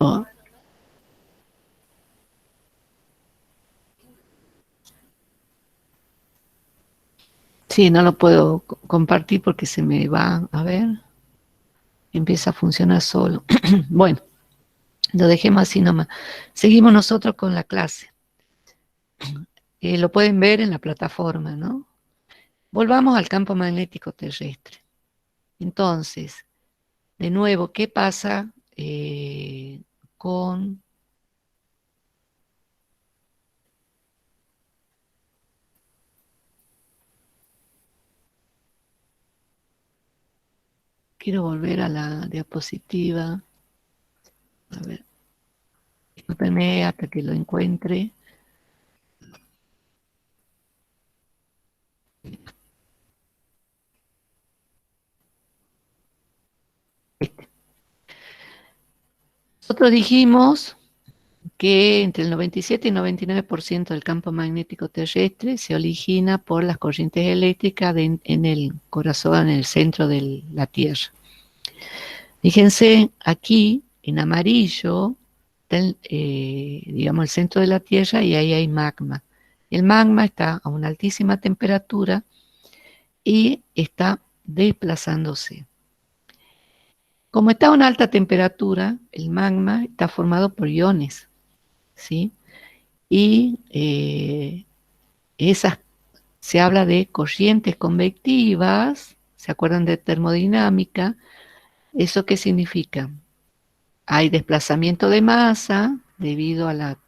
Oh. Sí, no lo puedo compartir porque se me va, a ver, empieza a funcionar solo. Bueno, lo dejemos así nomás. Seguimos nosotros con la clase. Lo pueden ver en la plataforma, ¿no? Volvamos al campo magnético terrestre. Entonces, de nuevo, ¿qué pasa con... Quiero volver a la diapositiva. A ver, discúlpenme hasta que lo encuentre. Nosotros dijimos que entre el 97 y 99% del campo magnético terrestre se origina por las corrientes eléctricas en el corazón, en el centro de la Tierra. Fíjense aquí en amarillo, está digamos, el centro de la Tierra y ahí hay magma. El magma está a una altísima temperatura y está desplazándose. Como está a una alta temperatura, el magma está formado por iones, ¿sí? Y se habla de corrientes convectivas, ¿se acuerdan de termodinámica? ¿Eso qué significa? Hay desplazamiento de masa debido a la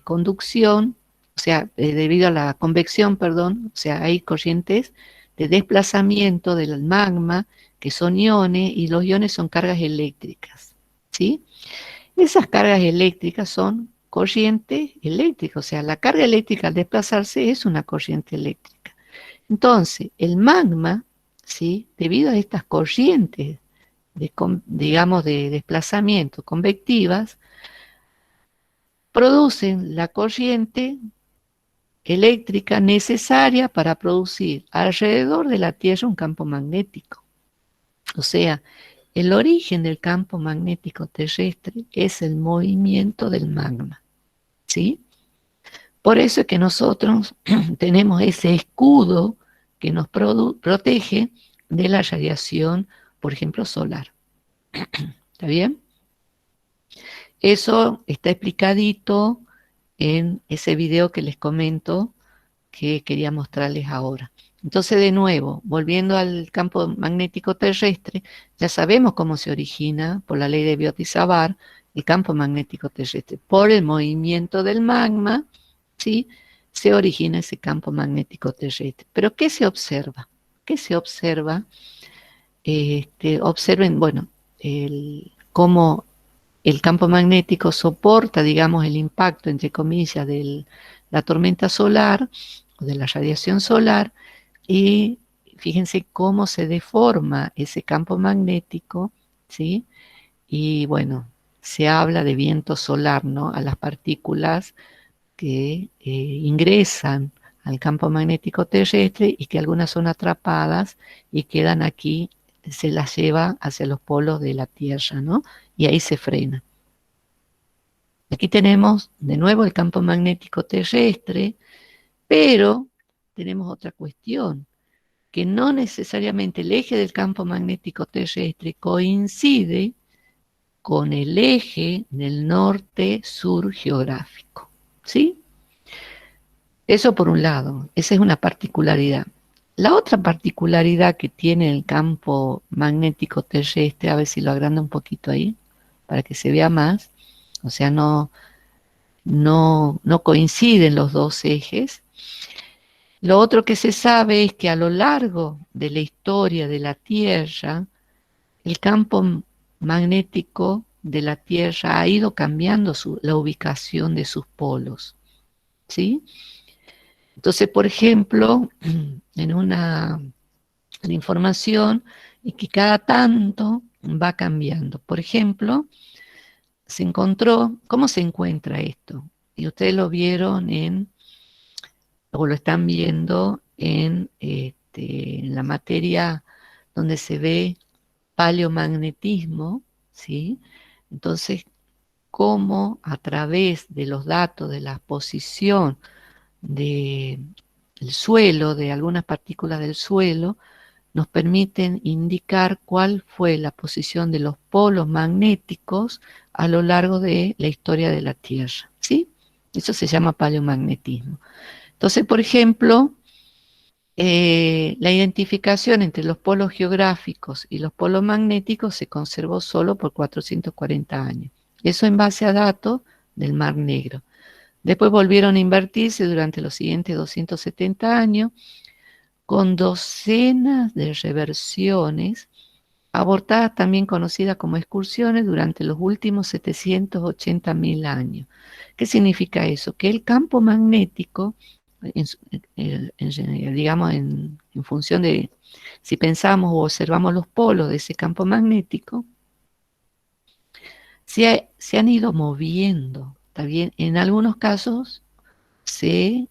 conducción, o sea, debido a la convección, perdón, o sea, hay corrientes de desplazamiento del magma que son iones y los iones son cargas eléctricas, ¿sí? Esas cargas eléctricas son corrientes eléctricas, o sea, la carga eléctrica al desplazarse es una corriente eléctrica. Entonces, el magma, ¿sí? Debido a estas corrientes digamos, de desplazamiento convectivas, producen la corriente eléctrica necesaria para producir alrededor de la Tierra un campo magnético. O sea, el origen del campo magnético terrestre es el movimiento del magma, ¿sí? Por eso es que nosotros tenemos ese escudo que nos protege de la radiación, por ejemplo, solar. ¿Está bien? Eso está explicadito en ese video que les comento que quería mostrarles ahora. Entonces, de nuevo, volviendo al campo magnético terrestre, ya sabemos cómo se origina por la ley de Biot-Savart el campo magnético terrestre. Por el movimiento del magma, ¿sí? Se origina ese campo magnético terrestre. Pero ¿qué se observa? ¿Qué se observa? Observen, bueno, cómo el campo magnético soporta, digamos, el impacto, entre comillas, de la tormenta solar o de la radiación solar, y fíjense cómo se deforma ese campo magnético, ¿sí? Y bueno, se habla de viento solar, ¿no? A las partículas que ingresan al campo magnético terrestre y que algunas son atrapadas y quedan aquí, se las lleva hacia los polos de la Tierra, ¿no? Y ahí se frena. Aquí tenemos de nuevo el campo magnético terrestre, pero tenemos otra cuestión, que no necesariamente el eje del campo magnético terrestre coincide con el eje del norte-sur geográfico, ¿sí? Eso por un lado, esa es una particularidad. La otra particularidad que tiene el campo magnético terrestre, a ver si lo agrando un poquito ahí, para que se vea más, o sea, no coinciden los dos ejes. Lo otro que se sabe es que a lo largo de la historia de la Tierra, el campo magnético de la Tierra ha ido cambiando la ubicación de sus polos, ¿sí? Entonces, por ejemplo, en una información y que cada tanto va cambiando. Por ejemplo, se encontró, ¿cómo se encuentra esto? Y ustedes lo vieron o lo están viendo en la materia donde se ve paleomagnetismo, ¿sí? Entonces, cómo a través de los datos de la posición del suelo, de algunas partículas del suelo, nos permiten indicar cuál fue la posición de los polos magnéticos a lo largo de la historia de la Tierra, ¿sí? Eso se llama paleomagnetismo. Entonces, por ejemplo, La identificación entre los polos geográficos y los polos magnéticos se conservó solo por 440 años. Eso en base a datos del Mar Negro. Después volvieron a invertirse durante los siguientes 270 años con docenas de reversiones, abortadas también conocidas como excursiones durante los últimos 780.000 años. ¿Qué significa eso? Que el campo magnético, digamos, en función de si pensamos o observamos los polos de ese campo magnético, se han ido moviendo. ¿Está bien? En algunos casos se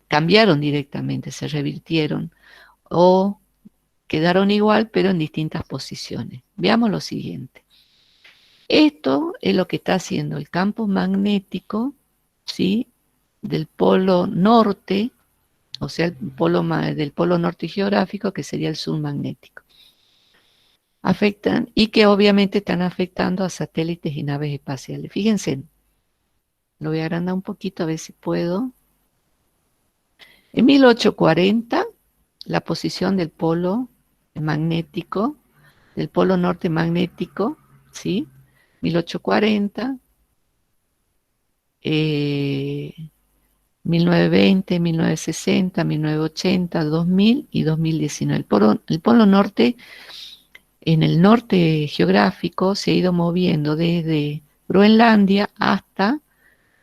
cambiaron directamente, se revirtieron o quedaron igual, pero en distintas posiciones. Veamos lo siguiente. Esto es lo que está haciendo el campo magnético, ¿sí?, del polo norte, o sea, del polo norte geográfico, que sería el sur magnético. Afectan, y que obviamente están afectando a satélites y naves espaciales. Fíjense, lo voy a agrandar un poquito a ver si puedo. En 1840, la posición del polo magnético, del polo norte magnético, ¿sí? 1840, 1920, 1960, 1980, 2000 y 2019. El polo norte, en el norte geográfico, se ha ido moviendo desde Groenlandia hasta,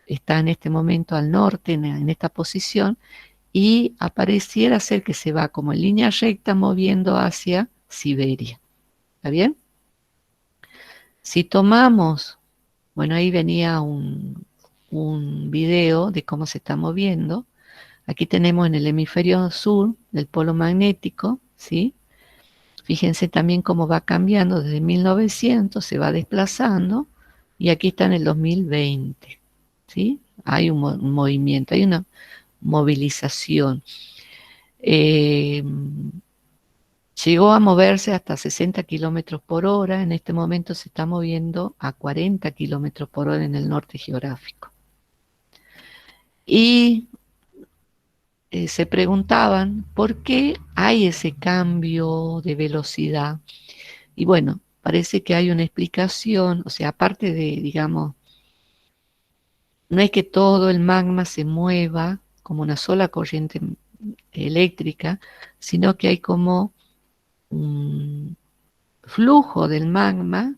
está en este momento al norte, en esta posición, y apareciera ser que se va como en línea recta moviendo hacia Siberia. ¿Está bien? Si tomamos, bueno, ahí venía un video de cómo se está moviendo. Aquí tenemos en el hemisferio sur del polo magnético, ¿sí? Fíjense también cómo va cambiando desde 1900, se va desplazando, y aquí está en el 2020, ¿sí? Hay un movimiento, hay una movilización. Llegó a moverse hasta 60 kilómetros por hora, en este momento se está moviendo a 40 kilómetros por hora en el norte geográfico. Y se preguntaban por qué hay ese cambio de velocidad. Y bueno, parece que hay una explicación, o sea, aparte de, digamos, no es que todo el magma se mueva como una sola corriente eléctrica, sino que hay como un flujo del magma,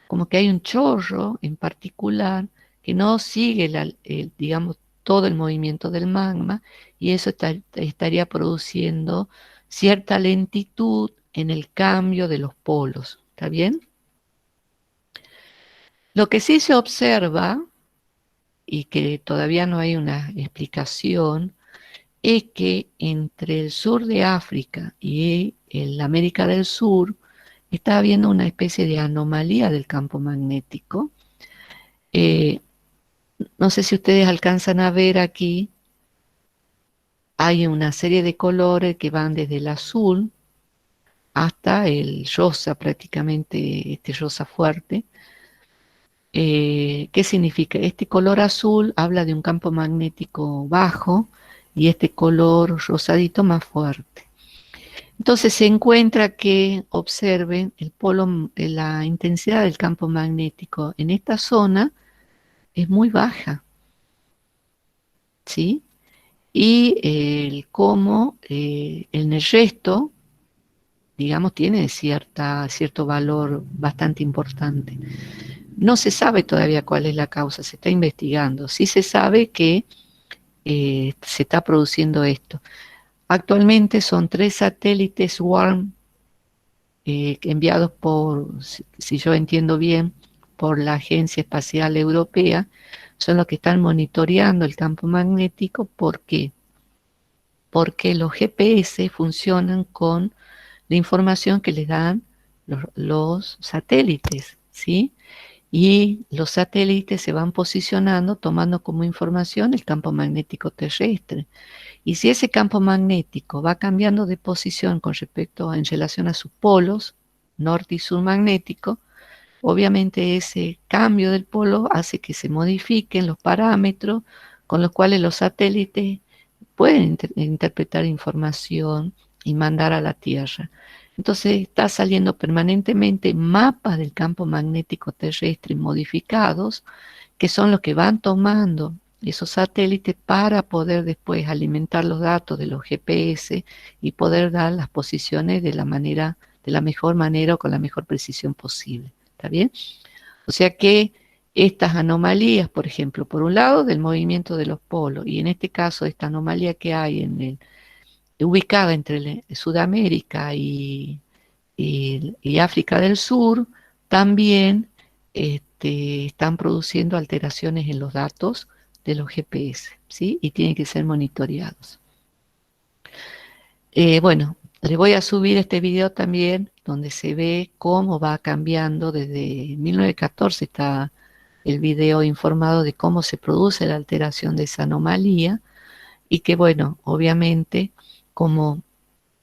como que hay un chorro en particular que no sigue, digamos, todo el movimiento del magma, y eso estaría produciendo cierta lentitud en el cambio de los polos. ¿Está bien? Lo que sí se observa, y que todavía no hay una explicación, es que entre el sur de África y la América del Sur está habiendo una especie de anomalía del campo magnético. No sé si ustedes alcanzan a ver aquí, hay una serie de colores que van desde el azul hasta el rosa, prácticamente este rosa fuerte. ¿Qué significa? Este color azul habla de un campo magnético bajo y este color rosadito más fuerte. Entonces se encuentra que, observen, la intensidad del campo magnético en esta zona es muy baja, ¿sí? Y cómo en el resto, digamos, tiene cierto valor bastante importante. No se sabe todavía cuál es la causa, se está investigando. Sí se sabe que se está produciendo esto. Actualmente son 3 satélites SWARM enviados por, si yo entiendo bien, por la Agencia Espacial Europea, son los que están monitoreando el campo magnético. ¿Por qué? Porque los GPS funcionan con la información que les dan los satélites, ¿sí? Y los satélites se van posicionando tomando como información el campo magnético terrestre. Y si ese campo magnético va cambiando de posición con respecto en relación a sus polos, norte y sur magnético, obviamente ese cambio del polo hace que se modifiquen los parámetros con los cuales los satélites pueden interpretar información y mandar a la Tierra. Entonces está saliendo permanentemente mapas del campo magnético terrestre modificados, que son los que van tomando esos satélites para poder después alimentar los datos de los GPS y poder dar las posiciones de la mejor manera o con la mejor precisión posible. ¿Está bien? O sea que estas anomalías, por ejemplo, por un lado del movimiento de los polos, y en este caso esta anomalía que hay ubicada entre Sudamérica y África del Sur, también están produciendo alteraciones en los datos de los GPS, ¿sí? Y tienen que ser monitoreados. Bueno, les voy a subir este video también, donde se ve cómo va cambiando desde 1914, está el video informado de cómo se produce la alteración de esa anomalía, y que bueno, obviamente, como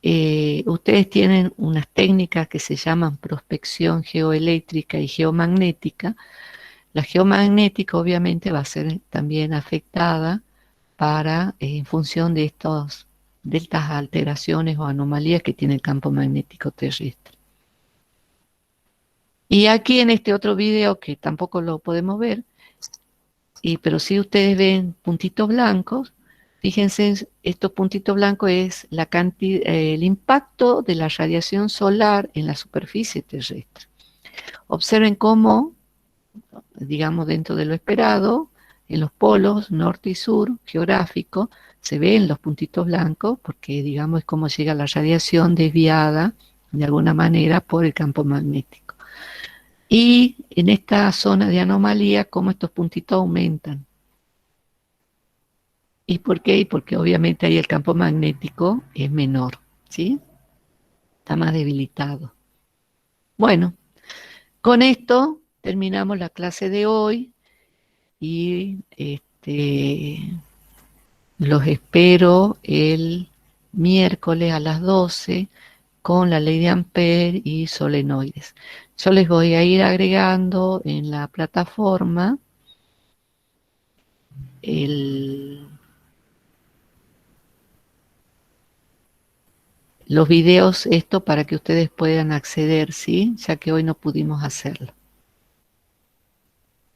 ustedes tienen unas técnicas que se llaman prospección geoeléctrica y geomagnética. La geomagnética obviamente va a ser también afectada en función de estas alteraciones o anomalías que tiene el campo magnético terrestre. Y aquí en este otro video, que tampoco lo podemos ver, pero si ustedes ven puntitos blancos, fíjense, estos puntitos blancos es el impacto de la radiación solar en la superficie terrestre. Observen cómo, digamos, dentro de lo esperado, en los polos norte y sur geográfico, se ven los puntitos blancos, porque, digamos, es como llega la radiación desviada, de alguna manera, por el campo magnético. Y en esta zona de anomalía, cómo estos puntitos aumentan. ¿Y por qué? Porque obviamente ahí el campo magnético es menor, ¿sí? Está más debilitado. Bueno, con esto terminamos la clase de hoy y los espero el miércoles a las 12 con la ley de Ampère y solenoides. Yo les voy a ir agregando en la plataforma los videos, esto para que ustedes puedan acceder, ¿sí? Ya que hoy no pudimos hacerlo.